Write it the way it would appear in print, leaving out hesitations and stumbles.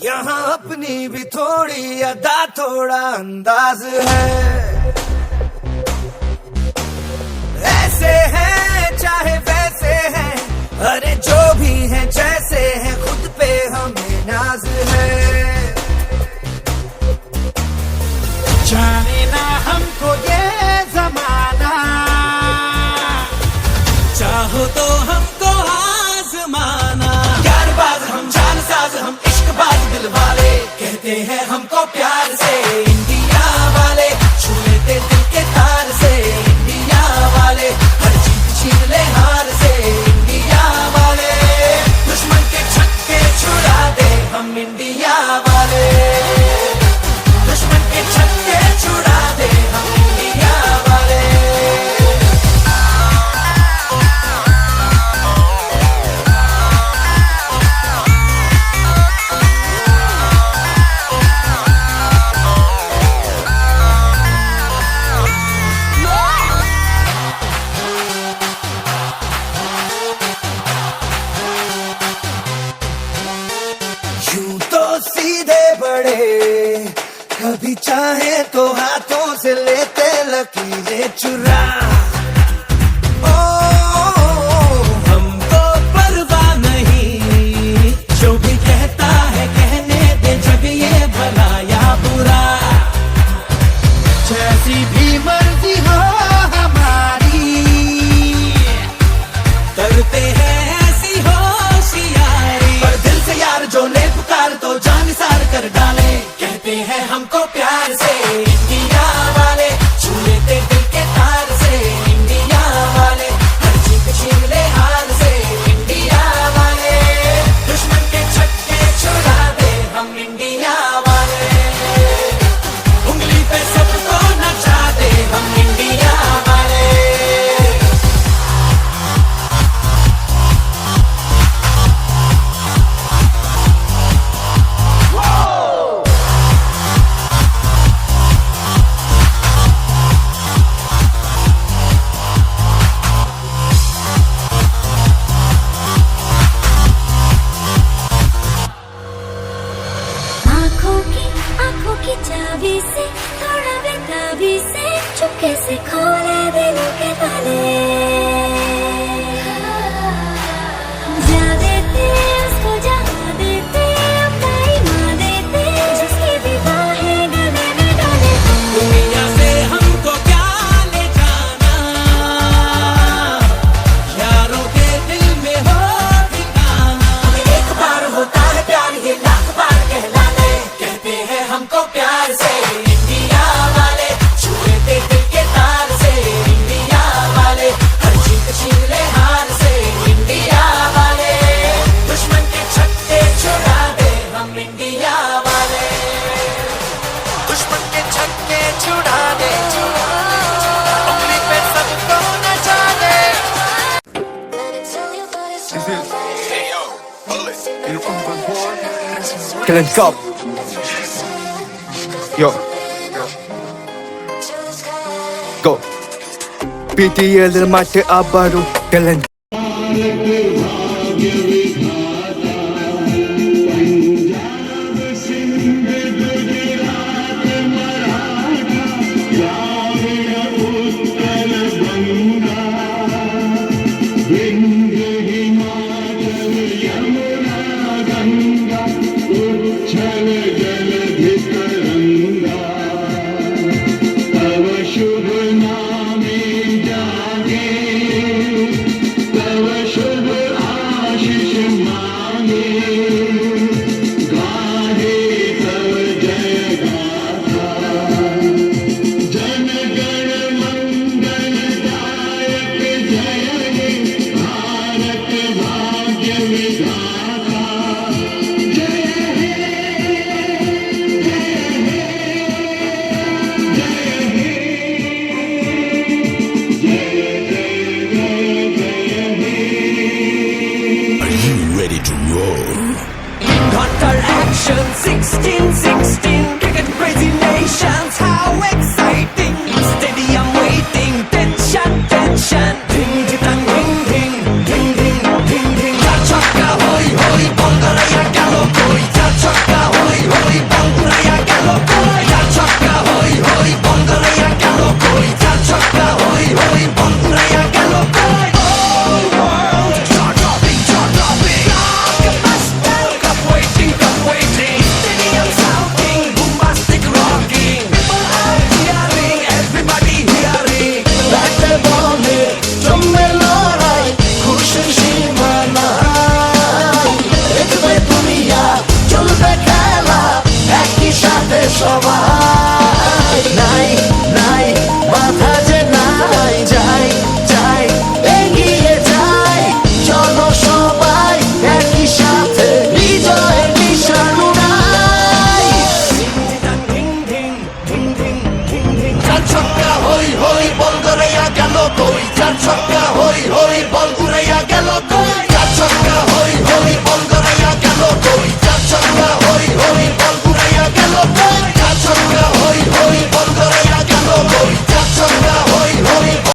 यहाँ अपनी भी थोड़ी अदा थोड़ा अंदाज है। ऐसे हैं चाहे वैसे हैं, अरे जो भी हैं जैसे हैं, खुद पे हमें नाज है। जाने ना हमको ये जमाना, चाहो तो हमको आजमाना। यारबाज हम, जानसाज हम, इश्कबाज दिल वाले, कहते हैं हमको प्यार से इंडिया वाले। छू लेते दिल के तार से इंडिया वाले, हर जीत छीन ले हार से इंडिया वाले। दुश्मन के छक्के छुड़ा दे हम इंडिया वाले, दुश्मन के छक्के छुड़ा दे हम इंडिया वाले। यूं तो सीधे बड़े, कभी चाहे तो हाथों से लेते लकीरें चुरा। ओ हमको परवाह नहीं, जो भी कहता है कहने दे, जग ये भला या बुरा। जैसी भी मर्जी हो हमारी, करते हैं ऐसी होशियारी। पर दिल से यार जो ले पुकार तो जान सार कर डाले, कहते हैं हमको प्यार से इंडिया वाले। छू लेते दिल के तार से इंडिया वाले, हर जीत छीन ले हार से इंडिया वाले। दुश्मन के छक्के छुड़ा दे हम इंडिया वाले, उंगली पे सबको नचा दे हम इंडिया वाले। आंखों की चाबी से, थोड़ा बेताबी से, चुपके से खोले दिलों के ताले। जा देते उसको जहाँ देते, अपना ईमान देते, जिसकी भी बाहें गले में डाले। दुनिया से हमको क्या ले जाना, यारों के दिल में हो ठिकाना। एक बार होता है प्यार, ये लाख बार कहलाने, कहते हैं हमको प्यार से इंडिया वाले। छू लेते दिल के तार से इंडिया वाले, हर जीत छीन ले हार से इंडिया वाले। दुश्मन के छक्के छुड़ा दे हम इंडिया वाले, दुश्मन के छक्के छुड़ा दे, उंगली पे सबको नचा दे। Talent Cup. Yo. Go. PTL mate abaru talent.